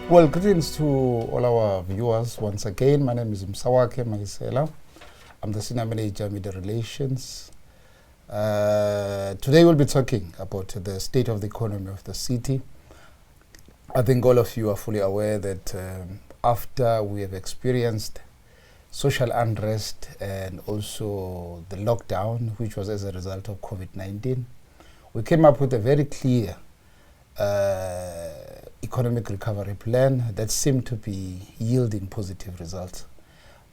Well, greetings to all our viewers once again. My name is Msawake Magisela. I'm the Senior Manager Media Relations. Today we'll be talking about the state of the economy of the city. I think all of you are fully aware that after we have experienced social unrest and also the lockdown, which was as a result of COVID-19, we came up with a very clear economic recovery plan that seemed to be yielding positive results.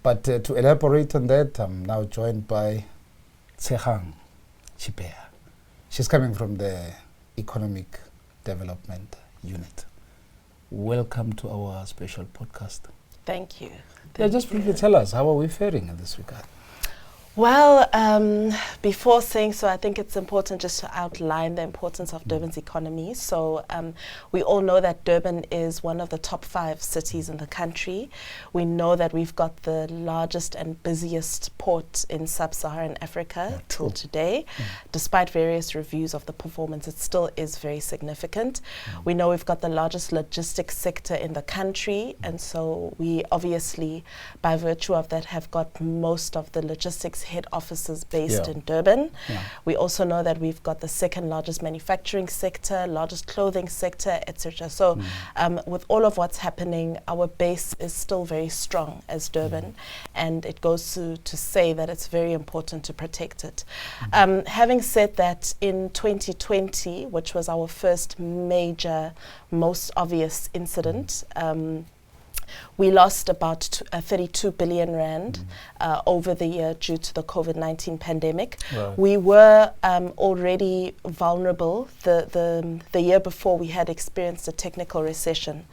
But to elaborate on that, I'm now joined by Tshegang Chipeya. She's coming from the Economic Development Unit. Welcome to our special podcast. Thank you. Just briefly tell us, how are we faring in this regard? Well, before saying so, I think it's important just to outline the importance of Durban's economy. So we all know that Durban is one of the top 5 cities in the country. We know that we've got the largest and busiest port in sub-Saharan Africa till today. Despite various reviews of the performance, it still is very significant. We know we've got the largest logistics sector in the country, and so we obviously, by virtue of that, have got most of the logistics head offices based in Durban. We also know that we've got the second largest manufacturing sector, largest clothing sector, etc. So with all of what's happening, our base is still very strong as Durban, and it goes to say that it's very important to protect it. Having said that, in 2020, which was our first major, most obvious incident, we lost about 32 billion rand over the year due to the COVID-19 pandemic. Right. We were already vulnerable. The year before, we had experienced a technical recession.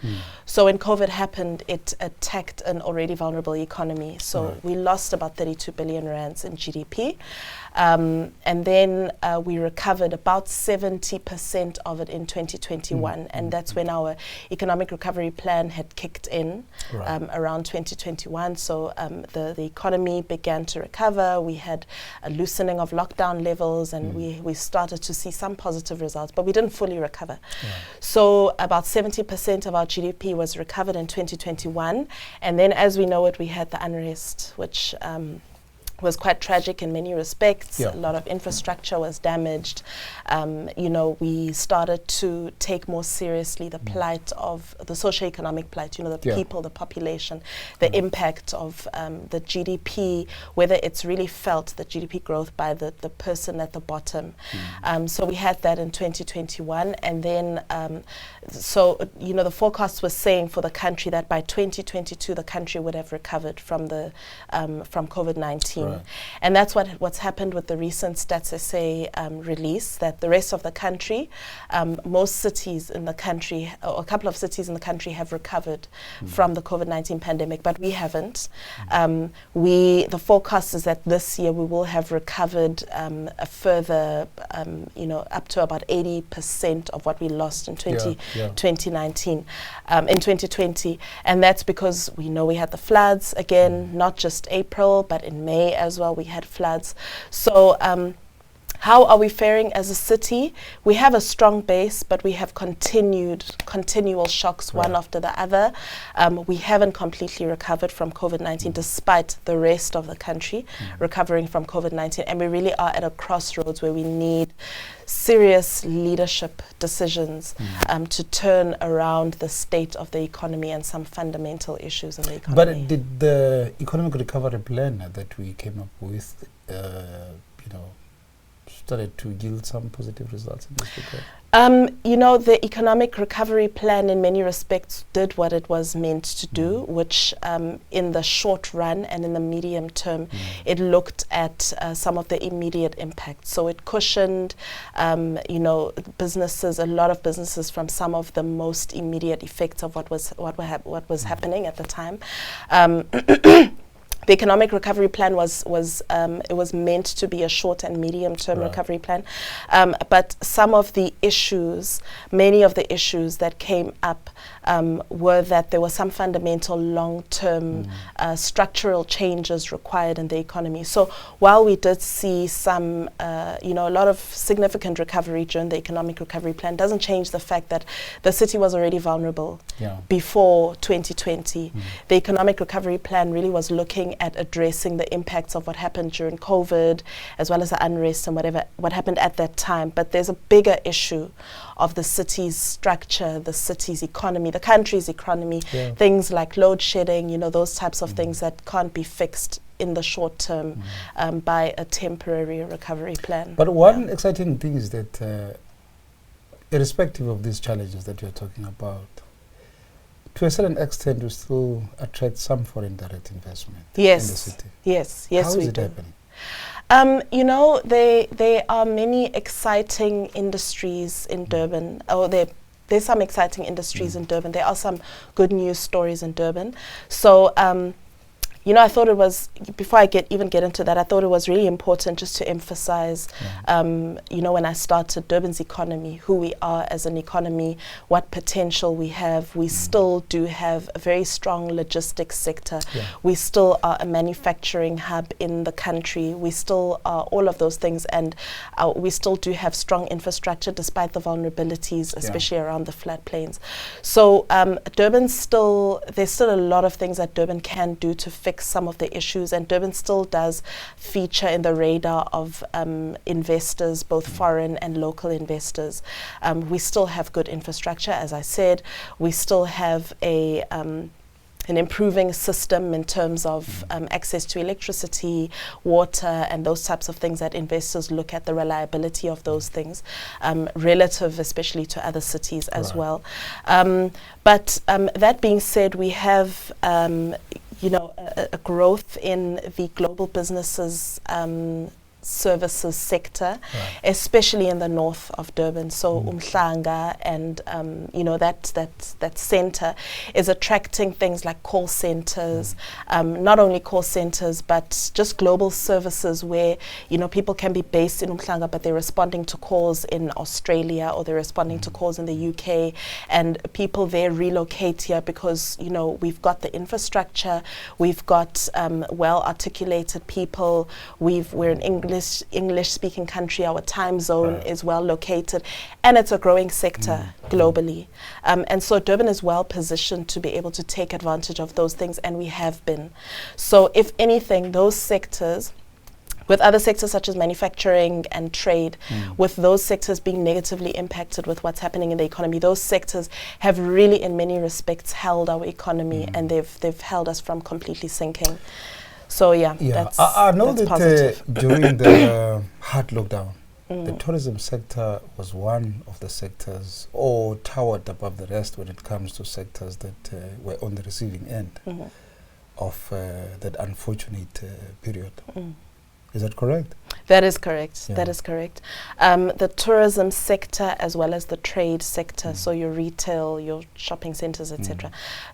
So when COVID happened, it attacked an already vulnerable economy. So we lost about 32 billion rands in GDP. And then we recovered about 70% of it in 2021. And that's when our economic recovery plan had kicked in. Around 2021. So the economy began to recover. We had a loosening of lockdown levels, and we started to see some positive results, but we didn't fully recover. So about 70% of our GDP was recovered in 2021. And then, as we know it, we had the unrest, which was quite tragic in many respects. A lot of infrastructure was damaged. We started to take more seriously the plight of the socio-economic plight, the people, the population, the impact of the GDP, whether it's really felt, the GDP growth by the person at the bottom. So we had that in 2021. And then, the forecast was saying for the country that by 2022, the country would have recovered from COVID-19. And that's what's happened with the recent Stats SA release, that the rest of the country, most cities in the country, or a couple of cities in the country, have recovered from the COVID-19 pandemic, but we haven't. The forecast is that this year we will have recovered a further, up to about 80% of what we lost in 2019, in 2020. And that's because we know we had the floods again, not just April, but in May as well, we had floods. So how are we faring as a city? We have a strong base, but we have continual shocks, one after the other. We haven't completely recovered from COVID-19, despite the rest of the country recovering from COVID-19. And we really are at a crossroads where we need serious leadership decisions to turn around the state of the economy and some fundamental issues in the economy. But did the economic recovery plan that we came up with, started to yield some positive results in this regard? The economic recovery plan in many respects did what it was meant to do, which in the short run and in the medium term, it looked at some of the immediate impacts. So it cushioned, businesses, a lot of businesses, from some of the most immediate effects of what was happening at the time. The economic recovery plan was meant to be a short and medium term recovery plan, but some of the issues, many of the issues that came up were that there were some fundamental long-term structural changes required in the economy. So while we did see some, a lot of significant recovery during the economic recovery plan, doesn't change the fact that the city was already vulnerable before 2020. The economic recovery plan really was looking at addressing the impacts of what happened during COVID, as well as the unrest and what happened at that time. But there's a bigger issue of the city's structure, the city's economy, the country's economy, things like load shedding, those types of things that can't be fixed in the short term by a temporary recovery plan. But one exciting thing is that irrespective of these challenges that you're talking about, to a certain extent, we still attract some foreign direct investment in the city. Yes, How is we it do. happening? There are many exciting industries in Durban. There's some exciting industries in Durban. There are some good news stories in Durban. So, I thought it was, before I get into that, I thought it was really important just to emphasize, when I started Durban's economy, who we are as an economy, what potential we have. We still do have a very strong logistics sector. We still are a manufacturing hub in the country. We still are all of those things, and we still do have strong infrastructure despite the vulnerabilities, especially around the floodplains. So there's still a lot of things that Durban can do to fix some of the issues, and Durban still does feature in the radar of investors, both foreign and local investors. We still have good infrastructure, as I said. We still have an improving system in terms of access to electricity, water, and those types of things that investors look at the reliability of those things, relative especially to other cities as well. But that being said, we have a growth in the global businesses services sector, especially in the north of Durban. So Umhlanga and that center is attracting things like call centers, not only call centers but just global services where people can be based in Umhlanga but they're responding to calls in Australia or they're responding to calls in the UK, and people there relocate here because we've got the infrastructure, we've got well articulated people, we're an English speaking country, our time zone is well located, and it's a growing sector globally. And so Durban is well positioned to be able to take advantage of those things, and we have been. So if anything, those sectors, with other sectors such as manufacturing and trade, with those sectors being negatively impacted with what's happening in the economy, those sectors have really in many respects held our economy, and they've held us from completely sinking. So I know that during the hard lockdown, the tourism sector was one of the sectors, or towered above the rest when it comes to sectors that were on the receiving end of that unfortunate period. Is that correct? That is correct. That is correct. The tourism sector as well as the trade sector, so your retail, your shopping centers, etc.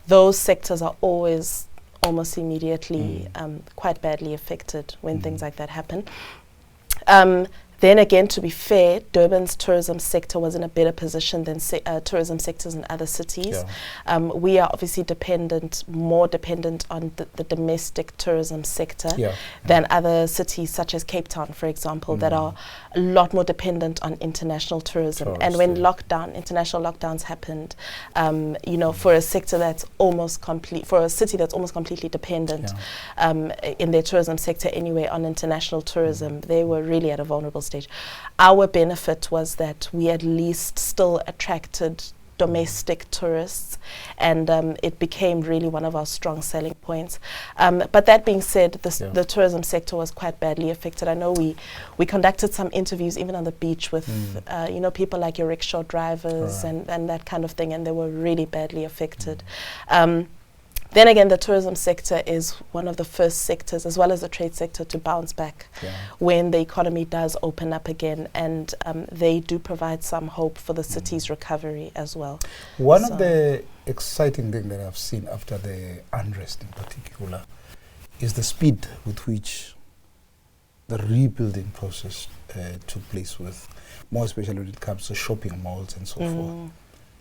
Those sectors are almost immediately quite badly affected when things like that happen. Then again, to be fair, Durban's tourism sector was in a better position than tourism sectors in other cities. We are obviously more dependent on the domestic tourism sector than other cities such as Cape Town, for example, that are a lot more dependent on international tourism. And when international lockdowns happened, for a sector that's almost complete, for a city that's almost completely dependent in their tourism sector anyway on international tourism, they were really at a vulnerable stage. Our benefit was that we at least still attracted domestic tourists, and it became really one of our strong selling points. But that being said, the tourism sector was quite badly affected. I know we conducted some interviews even on the beach with people like your rickshaw drivers and that kind of thing, and they were really badly affected. Then again, the tourism sector is one of the first sectors, as well as the trade sector, to bounce back when the economy does open up again, and they do provide some hope for the city's recovery as well. One of the exciting things that I've seen after the unrest in particular is the speed with which the rebuilding process took place, with more especially when it comes to shopping malls and so forth.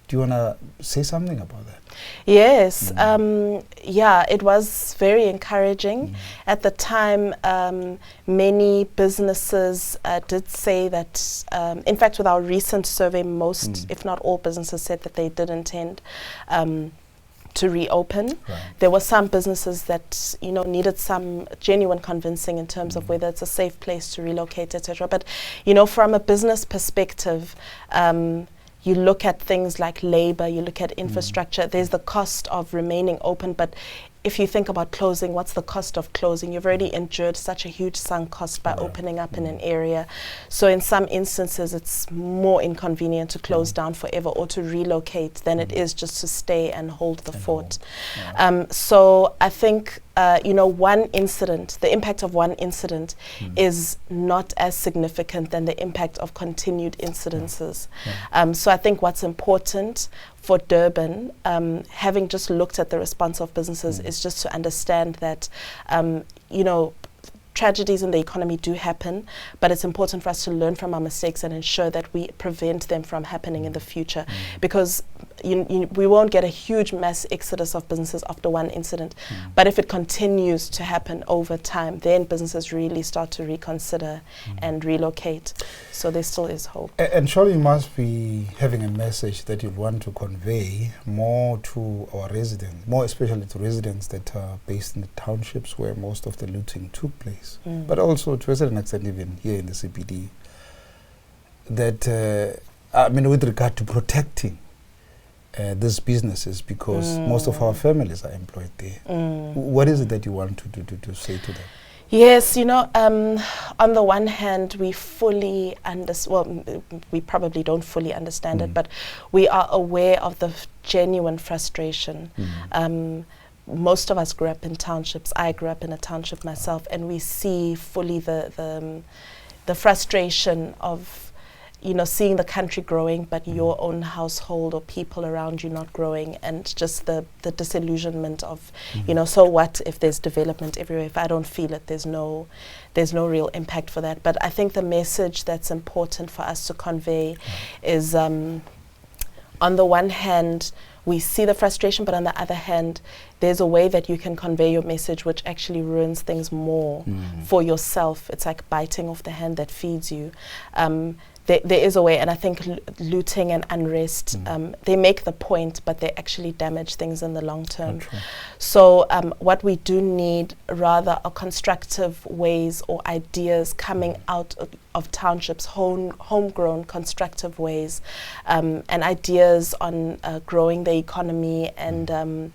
Do you want to say something about that? Yes. Yeah, it was very encouraging. At the time, many businesses did say that, in fact, with our recent survey, most, if not all businesses said that they did intend to reopen. Right. There were some businesses that needed some genuine convincing in terms of whether it's a safe place to relocate, etc. But from a business perspective, you look at things like labor, you look at infrastructure. There's the cost of remaining open, but if you think about closing, what's the cost of closing? You've already endured such a huge sunk cost by opening up in an area. So in some instances, it's more inconvenient to close down forever or to relocate than it is just to stay and hold the fort. So I think, one incident, the impact of one incident is not as significant than the impact of continued incidences. So I think what's important for Durban, having just looked at the response of businesses, is just to understand that, tragedies in the economy do happen, but it's important for us to learn from our mistakes and ensure that we prevent them from happening in the future. Because we won't get a huge mass exodus of businesses after one incident, but if it continues to happen over time, then businesses really start to reconsider and relocate. So there still is hope. And surely you must be having a message that you want to convey more to our residents, more especially to residents that are based in the townships where most of the looting took place. But also to a certain extent even here in the CBD, that with regard to protecting these businesses, because most of our families are employed there. What is it that you want to say to them? Yes, on the one hand, we fully we probably don't fully understand it, but we are aware of the genuine frustration. Most of us grew up in townships. I grew up in a township myself, and we see fully the frustration of seeing the country growing, but your own household or people around you not growing, and just the disillusionment of so what if there's development everywhere? If I don't feel it, there's no real impact for that. But I think the message that's important for us to convey is, on the one hand, we see the frustration, but on the other hand, there's a way that you can convey your message which actually ruins things more for yourself. It's like biting off the hand that feeds you. There is a way, and I think looting and unrest, they make the point, but they actually damage things in the long term. So what we do need rather are constructive ways or ideas coming out of townships, homegrown constructive ways, and ideas on growing the economy and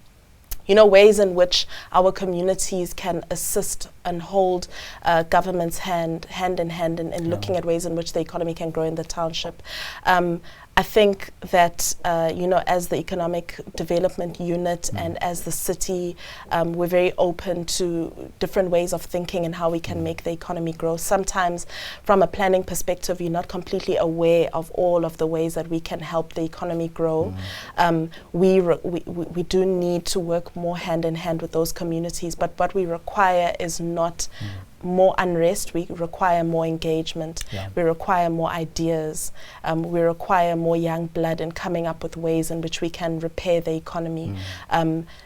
ways in which our communities can assist and hold government's hand in hand in looking at ways in which the economy can grow in the township. I think that, as the economic development unit and as the city, we're very open to different ways of thinking and how we can make the economy grow. Sometimes from a planning perspective, you're not completely aware of all of the ways that we can help the economy grow. We do need to work more hand in hand with those communities, but what we require is not more unrest. We require more engagement. We require more ideas. We require more young blood in coming up with ways in which we can repair the economy,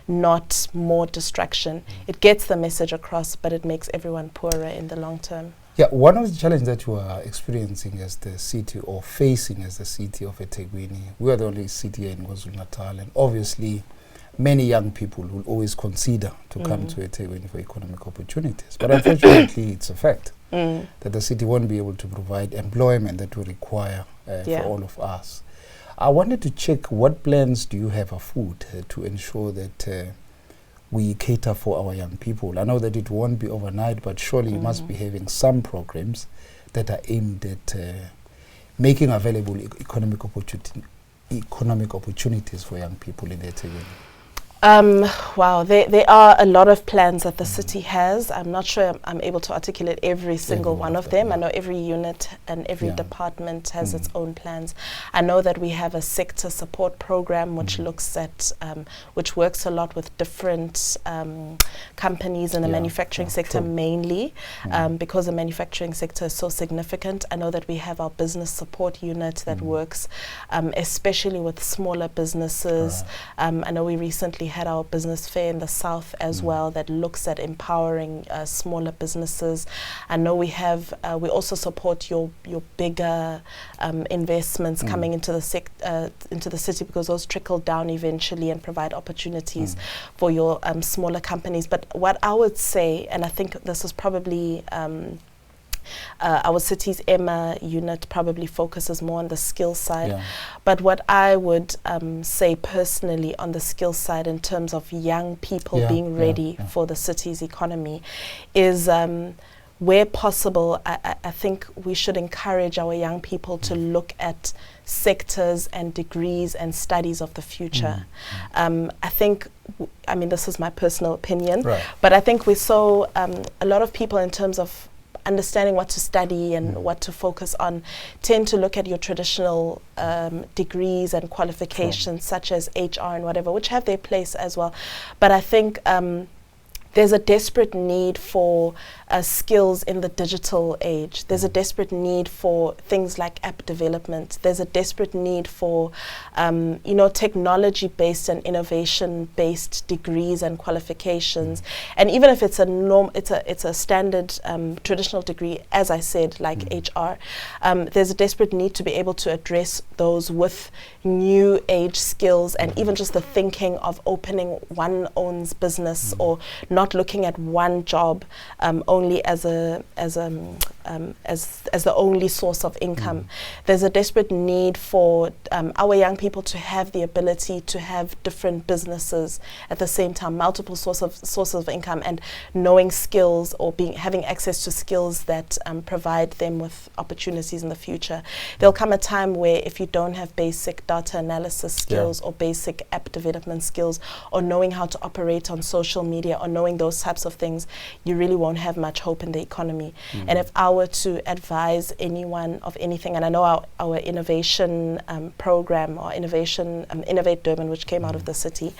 not more destruction. It gets the message across, but it makes everyone poorer in the long term. Yeah, one of the challenges that you are experiencing as the city, or facing as the city of eThekwini, we are the only city here in KwaZulu-Natal, and obviously many young people will always consider to come to eThekwini for economic opportunities. But unfortunately, it's a fact that the city won't be able to provide employment that we require for all of us. I wanted to check, what plans do you have afoot to ensure that we cater for our young people? I know that it won't be overnight, but surely you must be having some programs that are aimed at making available economic opportunities for young people in eThekwini. Wow, there are a lot of plans that the city has. I'm not sure I'm able to articulate every single one of them. I know every unit and every department has its own plans. I know that we have a sector support program which looks at, which works a lot with different companies in the manufacturing sector mainly, because the manufacturing sector is so significant. I know that we have our business support unit that works especially with smaller businesses. I know we recently had our business fair in the south as well that looks at empowering smaller businesses. I know we have we also support your bigger investments coming into the city, because those trickle down eventually and provide opportunities for your smaller companies. But what I would say, and I think this is probably our city's Emma unit probably focuses more on the skill side. But what I would say personally on the skill side in terms of young people being ready for the city's economy is where possible, I think we should encourage our young people to look at sectors and degrees and studies of the future. I think, I mean, this is my personal opinion, but I think we saw a lot of people in terms of understanding what to study and what to focus on tend to look at your traditional degrees and qualifications such as HR and whatever, which have their place as well. But I think there's a desperate need for skills in the digital age. There's a desperate need for things like app development. There's a desperate need for, technology-based and innovation-based degrees and qualifications. And even if it's a standard traditional degree, as I said, like HR, there's a desperate need to be able to address those with new age skills, and even just the thinking of opening one own's business or not looking at one job only as the only source of income. There's a desperate need for our young people to have the ability to have different businesses at the same time, multiple sources of income, and knowing skills or having access to skills that provide them with opportunities in the future. There'll come a time where if you don't have basic data analysis skills or basic app development skills, or knowing how to operate on social media, or knowing those types of things, you really won't have much hope in the economy. And if I were to advise anyone of anything, and I know our innovation program, or Innovate Durban, which came out of the city,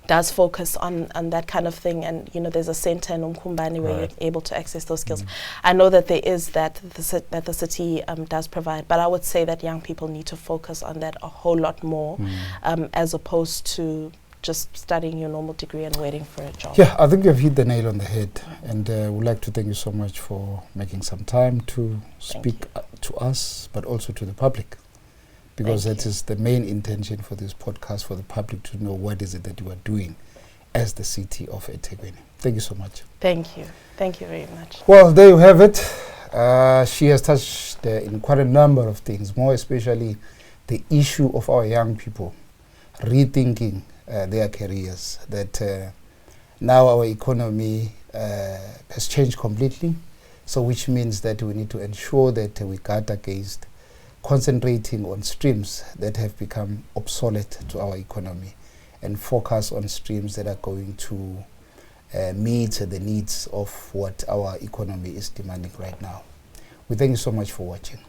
does focus on that kind of thing. And there's a center in Umkhumbane where you're able to access those skills. I know that there is that the city does provide, but I would say that young people need to focus on that a whole lot more, as opposed to just studying your normal degree and waiting for a job. Yeah, I think you've hit the nail on the head, and we'd like to thank you so much for making some time to speak to us, but also to the public, because that is the main intention for this podcast, for the public to know what is it that you are doing as the city of eThekwini. Thank you so much. Thank you. Thank you very much. Well, there you have it. She has touched in quite a number of things, more especially the issue of our young people rethinking their careers, that now our economy has changed completely, so which means that we need to ensure that we guard against concentrating on streams that have become obsolete to our economy, and focus on streams that are going to meet the needs of what our economy is demanding right now. We thank you so much for watching.